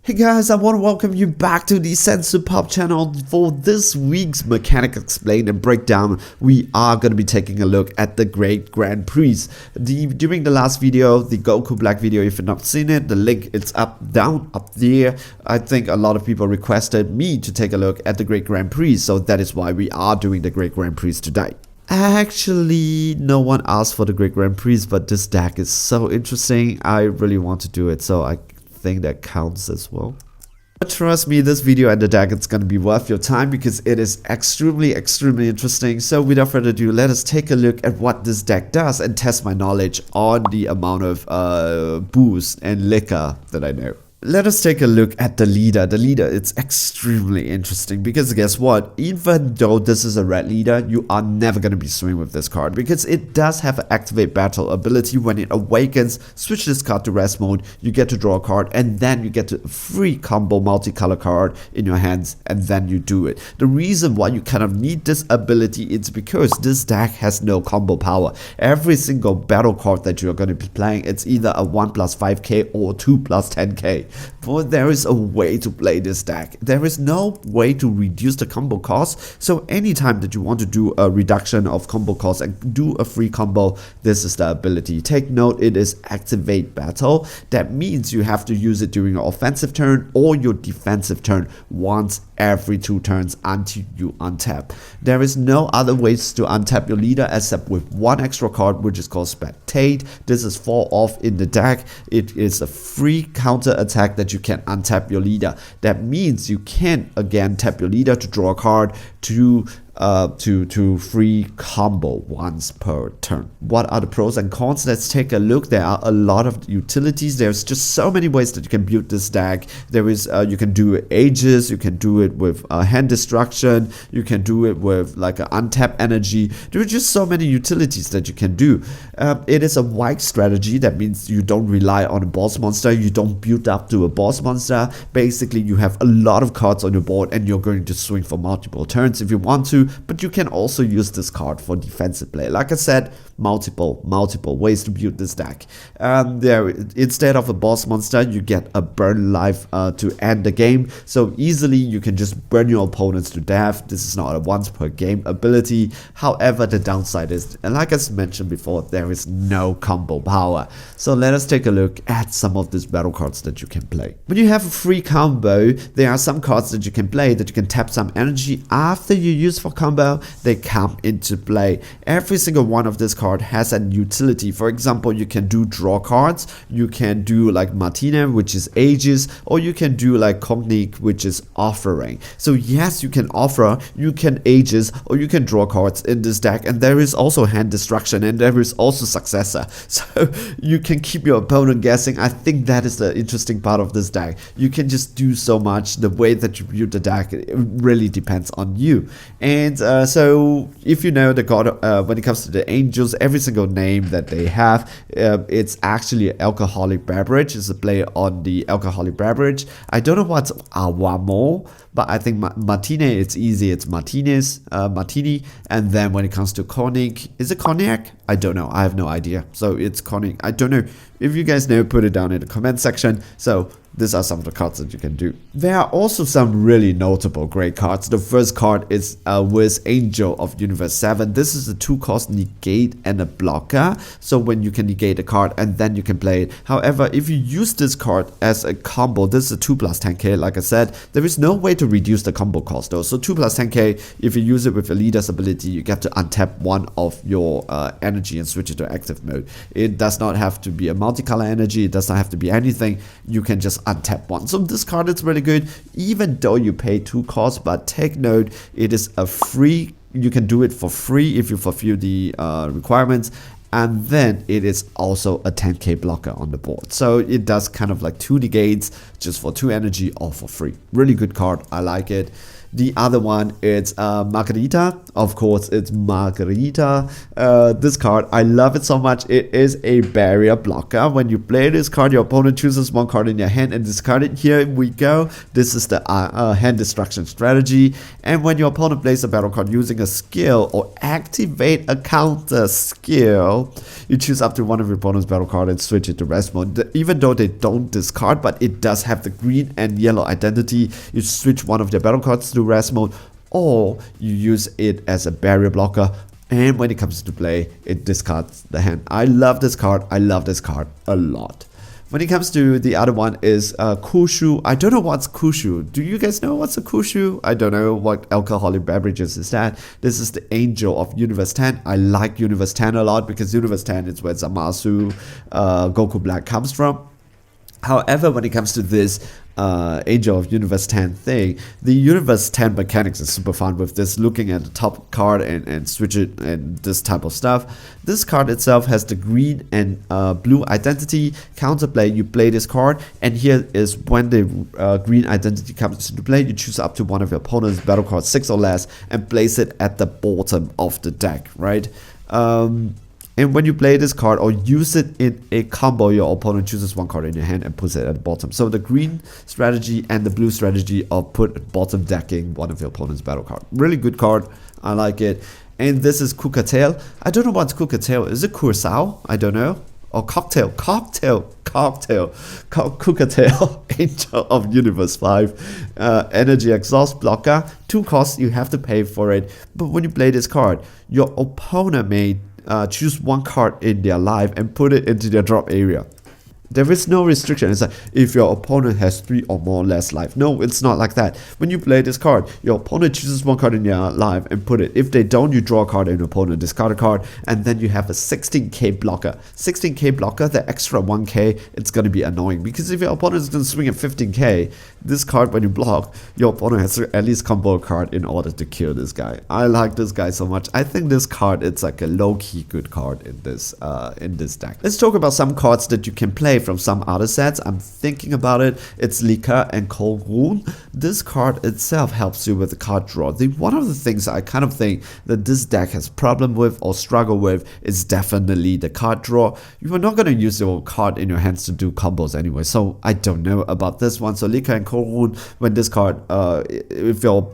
Hey guys, I want to welcome you back to the Sensor Pop channel. For this week's Mechanic Explained and Breakdown, we are going to be taking a look at the Great Grand Prix. During the last video, the Goku Black video, if you've not seen it, the link is up there. I think a lot of people requested me to take a look at the Great Grand Prix, so that is why we are doing the Great Grand Prix today. Actually, no one asked for the Great Grand Prix, but this deck is so interesting. I really want to do it, so I think that counts as well. But trust me, this video and the deck, it's gonna be worth your time because it is extremely interesting. So without further ado, let us take a look at what this deck does and test my knowledge on the amount of boost and liquor that I know. Let us take a look at the leader. The leader, it's extremely interesting because guess what? Even though this is a red leader, you are never going to be swinging with this card because it does have an activate battle ability. When it awakens, switch this card to rest mode, you get to draw a card and then you get a free combo multicolor card in your hands and then you do it. The reason why you kind of need this ability is because this deck has no combo power. Every single battle card that you're going to be playing, it's either a 1 plus 5k or 2 plus 10k. But there is a way to play this deck. There is no way to reduce the combo cost. So anytime that you want to do a reduction of combo cost and do a free combo, this is the ability. Take note, it is activate battle. That means you have to use it during your offensive turn or your defensive turn once every 2 turns until you untap. There is no other ways to untap your leader except with one extra card, which is called Spectate. This is 4 off in the deck. It is a free counter attack that you can untap your leader. That means you can again tap your leader to draw a card to free combo once per turn. What are the pros and cons? Let's take a look. There are a lot of utilities. There's just so many ways that you can build this deck. There is you can do ages, you can do it with hand destruction, you can do it with like an untap energy. There are just so many utilities that you can do. It is a wide strategy. That means you don't rely on a boss monster, you don't build up to a boss monster. Basically, you have a lot of cards on your board and you're going to swing for multiple turns if you want to. But you can also use this card for defensive play. Like I said, multiple ways to build this deck. Instead of a boss monster, you get a burn life to end the game. So easily you can just burn your opponents to death. This is not a once per game ability. However, the downside is, and like I mentioned before, there is no combo power. So let us take a look at some of these battle cards that you can play. When you have a free combo, there are some cards that you can play that you can tap some energy after you use for combo. They come into play. Every single one of this card has a utility. For example, you can do draw cards, you can do like Martina, which is ages, or you can do like Cognic, which is offering. So yes, you can offer, you can ages, or you can draw cards in this deck, and there is also hand destruction and there is also successor. So you can keep your opponent guessing. I think that is the interesting part of this deck. You can just do so much. The way that you build the deck, it really depends on you. And so if you know the god, when it comes to the angels, every single name that they have, it's actually an alcoholic beverage. It's a play on the alcoholic beverage. I don't know what's Awamo, but I think Martine, it's easy. It's Martinez, Martini. And then when it comes to Cognac, is it Cognac? I don't know. I have no idea. So it's Cognac. I don't know. If you guys know, put it down in the comment section. So these are some of the cards that you can do. There are also some really notable great cards. The first card is with Angel of Universe 7. This is a 2-cost negate and a blocker. So when you can negate a card and then you can play it. However, if you use this card as a combo, this is a 2 plus 10k. Like I said, there is no way to reduce the combo cost though. So 2 plus 10k, if you use it with a leader's ability, you get to untap one of your energy and switch it to active mode. It does not have to be a multicolor energy. It does not have to be anything. You can just untap one. So this card is really good, even though you pay 2 costs. But take note, it is a free. You can do it for free if you fulfill the requirements. And then it is also a 10k blocker on the board. So it does kind of like 2 negates just for 2 energy, all for free. Really good card. I like it. The other one is Margarita. Of course, it's Margarita. This card, I love it so much. It is a barrier blocker. When you play this card, your opponent chooses one card in your hand and discard it. Here we go. This is the hand destruction strategy. And when your opponent plays a battle card using a skill or activate a counter skill, you choose up to one of your opponent's battle card and switch it to rest mode. Even though they don't discard, but it does have the green and yellow identity, you switch one of their battle cards to rest mode, or you use it as a barrier blocker, and when it comes to play, it discards the hand. I love this card. I love this card a lot. When it comes to the other one is Kushu. I don't know what's Kushu. Do you guys know what's a Kushu? I don't know what alcoholic beverages is that. This is the angel of Universe 10. I like Universe 10 a lot because Universe 10 is where Zamasu Goku Black comes from. However, when it comes to this Angel of Universe 10 thing, the Universe 10 mechanics is super fun with this, looking at the top card and switch it and this type of stuff. This card itself has the green and blue identity. Counterplay, you play this card, and here is when the green identity comes into play, you choose up to one of your opponent's battle cards, 6 or less, and place it at the bottom of the deck, right? And when you play this card or use it in a combo, your opponent chooses one card in your hand and puts it at the bottom. So the green strategy and the blue strategy of put bottom decking one of your opponent's battle card. Really good card. I like it. And this is Kukatail. I don't know what's Kukatail. Is it Curacao? I don't know. Or Cocktail. Kukatail. Angel of Universe 5. Energy exhaust blocker. 2 costs, you have to pay for it. But when you play this card, your opponent may choose one card in their life and put it into their drop area. There is no restriction. It's like if your opponent has 3 or more less life. No, it's not like that. When you play this card, your opponent chooses one card in their life and put it. If they don't, you draw a card and your opponent discard a card, and then you have a 16k blocker. 16k blocker, the extra 1k, it's going to be annoying because if your opponent is going to swing at 15k, this card, when you block, your opponent has to at least combo a card in order to kill this guy. I like this guy so much. I think this card, it's like a low-key good card in this deck. Let's talk about some cards that you can play from some other sets. I'm thinking about it. It's Lika and Kolrun. This card itself helps you with the card draw. One of the things I kind of think that this deck has problem with or struggle with is definitely the card draw. You are not going to use your card in your hands to do combos anyway, so I don't know about this one. So Lika and Kolrun, when this card, if your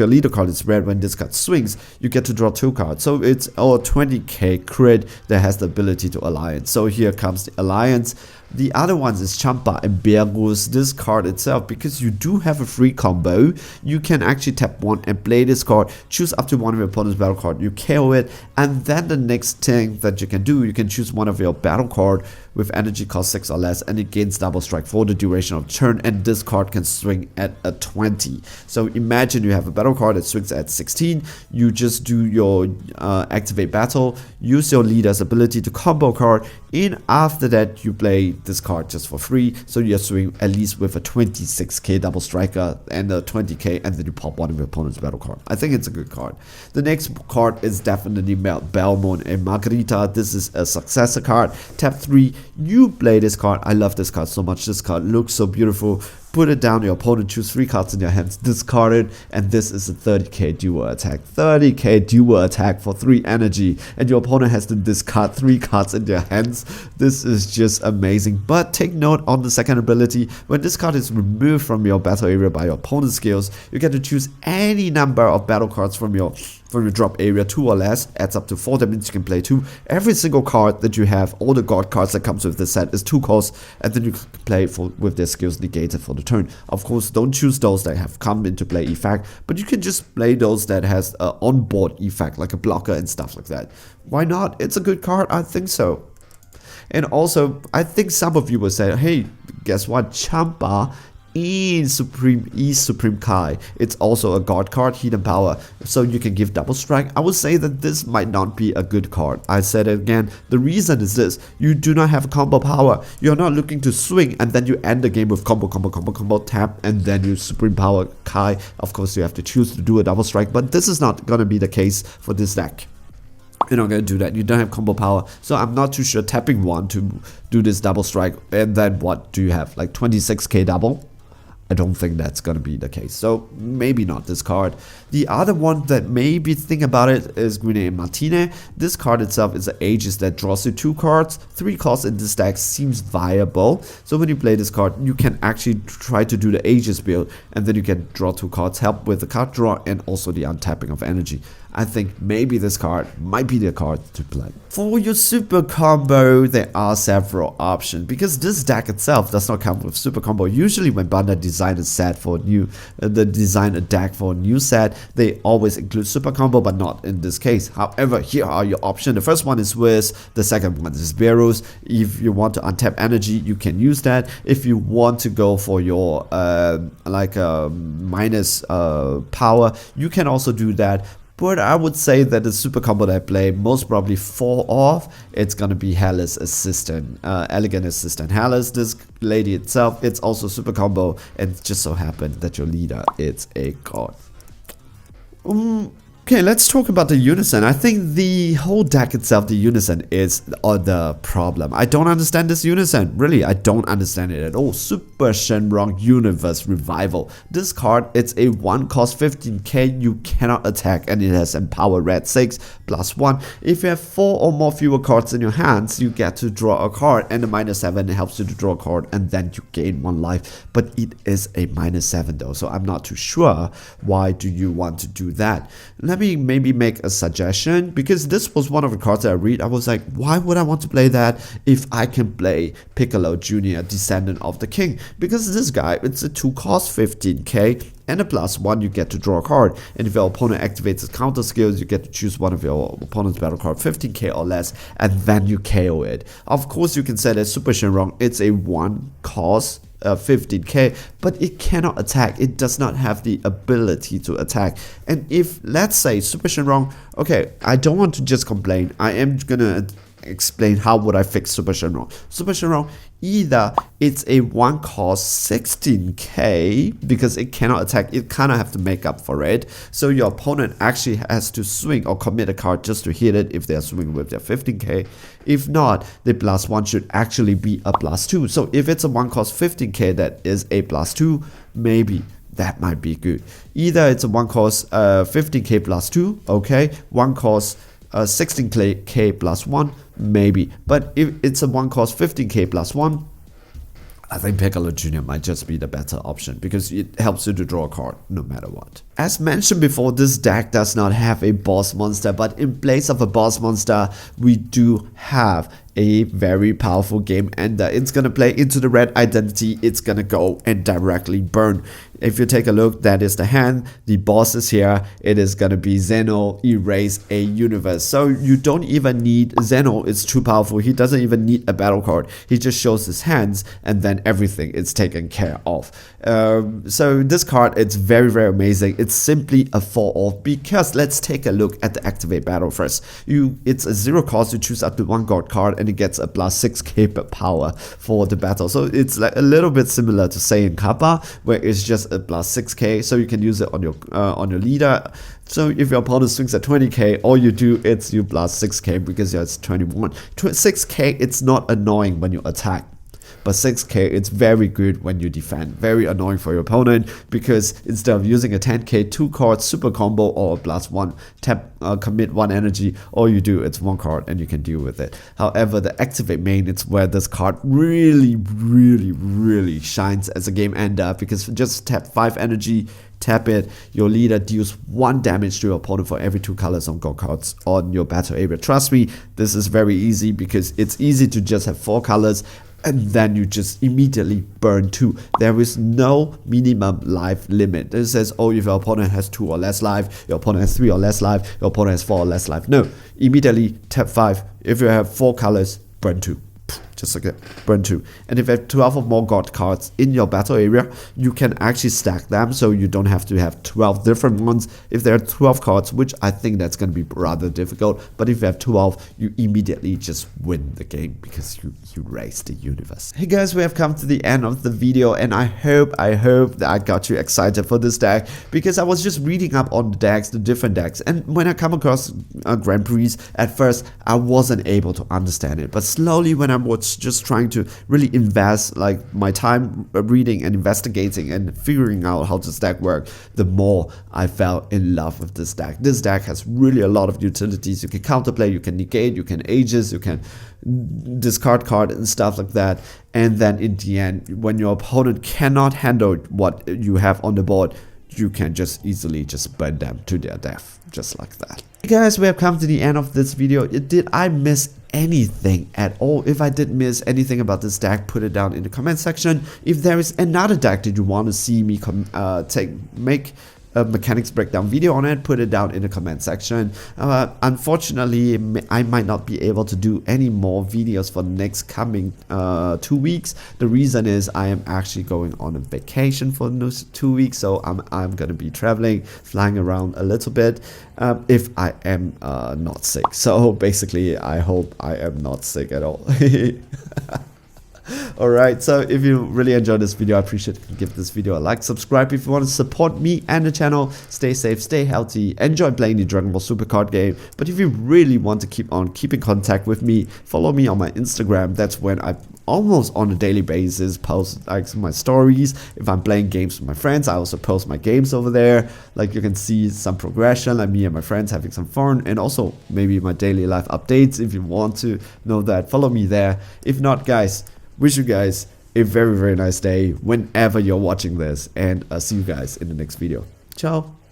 leader card is red, when this card swings, you get to draw 2 cards. So it's our 20k crit that has the ability to alliance. So here comes the alliance. The other ones is Champa and Beerus. This card itself, because you do have a free combo, you can actually tap 1 and play this card, choose up to one of your opponent's battle card, you KO it, and then the next thing that you can do, you can choose one of your battle card with energy cost 6 or less, and it gains double strike for the duration of the turn, and this card can swing at a 20. So imagine you have a battle card that swings at 16, you just do your activate battle, use your leader's ability to combo card, in after that you play this card just for free, so you're swing at least with a 26k double striker and a 20k, and then you pop one of your opponent's battle card. I think it's a good card. The next card is definitely Belmont and Margarita. This is a successor card. Tap 3, you play this card. I love this card so much. This card looks so beautiful. Put it down, your opponent choose 3 cards in your hands, discard it, and this is a 30k dual attack. 30k dual attack for 3 energy, and your opponent has to discard 3 cards in their hands. This is just amazing. But take note on the second ability, when this card is removed from your battle area by your opponent's skills, you get to choose any number of battle cards from your drop area, 2 or less, adds up to 4. That means you can play 2. Every single card that you have, all the god cards that comes with the set is 2 costs, and then you can play with their skills negated for the turn. Of course, don't choose those that have come into play effect, but you can just play those that has an onboard effect, like a blocker and stuff like that. Why not? It's a good card, I think so. And also, I think some of you will say, hey, guess what? Champa is Supreme Kai. It's also a god card, Hidden Power, so you can give double strike. I would say that this might not be a good card. I said it again. The reason is this: you do not have combo power. You're not looking to swing and then you end the game with combo, tap, and then you Supreme Power Kai. Of course, you have to choose to do a double strike, but this is not gonna be the case for this deck. You're not going to do that. You don't have combo power. So I'm not too sure tapping 1 to do this double strike. And then what do you have? Like 26k double? I don't think that's gonna be the case. So maybe not this card. The other one that maybe think about it is Green Martine. This card itself is an Aegis that draws you 2 cards. 3 costs in this deck seems viable. So when you play this card, you can actually try to do the Aegis build, and then you can draw 2 cards, help with the card draw and also the untapping of energy. I think maybe this card might be the card to play. For your super combo, there are several options because this deck itself does not come with super combo. Usually when Bandai design a set for a new, design a deck for a new set, they always include super combo, but not in this case. However, here are your options. The first one is Wiz, the second one is Beerus. If you want to untap energy, you can use that. If you want to go for your minus power, you can also do that. But I would say that the super combo that I play most probably fall off. It's gonna be Hellas Assistant, Elegant Assistant Hellas. This lady itself, it's also super combo, and it just so happened that your leader is a god. Okay, let's talk about the Unison. I think the whole deck itself, the Unison, is the problem. I don't understand this Unison. Really, I don't understand it at all. Super Shenron Universe Revival. This card, it's a 1 cost 15k. You cannot attack, and it has Empower Red 6 +1. If you have 4 or more fewer cards in your hands, you get to draw a card, and the -7 helps you to draw a card, and then you gain 1 life. But it is a -7 though, so I'm not too sure. Why do you want to do that? Let me maybe make a suggestion, because this was one of the cards that I read. I was like, why would I want to play that if I can play Piccolo Jr., Descendant of the King? Because this guy, it's a 2 cost 15k, and a +1 you get to draw a card, and if your opponent activates his counter skills, you get to choose one of your opponent's battle card 15k or less, and then you KO it. Of course you can say that Super Shenron, it's a 1 cost 15k, but it cannot attack. It does not have the ability to attack. And if, let's say, Super Shenron, okay, I don't want to just complain, I am gonna explain how would I fix Super Shenron. Super Shenron, either it's a 1 cost 16k because it cannot attack, it kind of have to make up for it, so your opponent actually has to swing or commit a card just to hit it if they are swinging with their 15k. If not, the +1 should actually be a +2. So if it's a 1 cost 15k that is a +2, maybe that might be good. Either it's a 1 cost 15k +2, okay, 1 cost 16k +1, maybe. But if it's a 1 cost 15k +1, I think Piccolo Jr. might just be the better option because it helps you to draw a card no matter what. As mentioned before, this deck does not have a boss monster, but in place of a boss monster, we do have a very powerful game ender. It's gonna play into the red identity, it's gonna go and directly burn. If you take a look, that is the hand, the boss is here, it is gonna be Zeno, erase a universe. So you don't even need Zeno, it's too powerful, he doesn't even need a battle card, he just shows his hands and then everything is taken care of. So this card, it's very, very amazing. It's simply a fall off because let's take a look at the activate battle first. It's a 0 cost, you choose up to 1 god card and it gets a +6k power for the battle. So it's like a little bit similar to Saiyan Kappa, where it's just a +6k, so you can use it on your leader. So if your opponent swings at 20k, all you do is you +6k because it's 21. 6k, it's not annoying when you attack. But 6k, it's very good when you defend. Very annoying for your opponent because instead of using a 10k 2 card super combo or a +1 tap commit 1 energy, all you do is 1 card and you can deal with it. However, the activate main, it's where this card really, really, really shines as a game ender because just tap 5 energy, tap it, your leader deals 1 damage to your opponent for every 2 colors on god cards on your battle area. Trust me, this is very easy because it's easy to just have 4 colors and then you just immediately burn 2. There is no minimum life limit. It says, oh, if your opponent has 2 or less life, your opponent has 3 or less life, your opponent has 4 or less life. No, immediately tap 5. If you have 4 colors, burn 2. Just like that, burn 2. And if you have 12 or more god cards in your battle area, you can actually stack them, so you don't have to have 12 different ones. If there are 12 cards, which I think that's going to be rather difficult, but if you have 12, you immediately just win the game because you raise the universe. Hey guys, we have come to the end of the video, and I hope that I got you excited for this deck because I was just reading up on the decks, the different decks, and when I come across Grand Prix, at first I wasn't able to understand it, but slowly when I was was just trying to really invest like my time reading and investigating and figuring out how this deck worked, the more I fell in love with this deck. This deck has really a lot of utilities. You can counterplay, you can negate, you can aegis, you can discard card and stuff like that. And then in the end, when your opponent cannot handle what you have on the board, you can just easily just burn them to their death, just like that. Hey guys, we have come to the end of this video. Did I miss anything at all? If I did miss anything about this deck, put it down in the comment section. If there is another deck that you want to see me make a mechanics breakdown video on it, put it down in the comment section. Unfortunately, I might not be able to do any more videos for the next coming 2 weeks. The reason is I am actually going on a vacation for those 2 weeks, so I'm gonna be traveling, flying around a little bit, if I am not sick. So basically, I hope I am not sick at all. Alright, so if you really enjoyed this video, I appreciate it. Give this video a like, subscribe if you want to support me and the channel. Stay safe, stay healthy, enjoy playing the Dragon Ball Super card game. But if you really want to keep in contact with me, follow me on my Instagram. That's when I almost on a daily basis post like my stories. If I'm playing games with my friends, I also post my games over there. Like you can see some progression, like me and my friends having some fun, and also maybe my daily life updates. If you want to know that, follow me there. If not, guys, wish you guys a very, very nice day whenever you're watching this, and I'll see you guys in the next video. Ciao.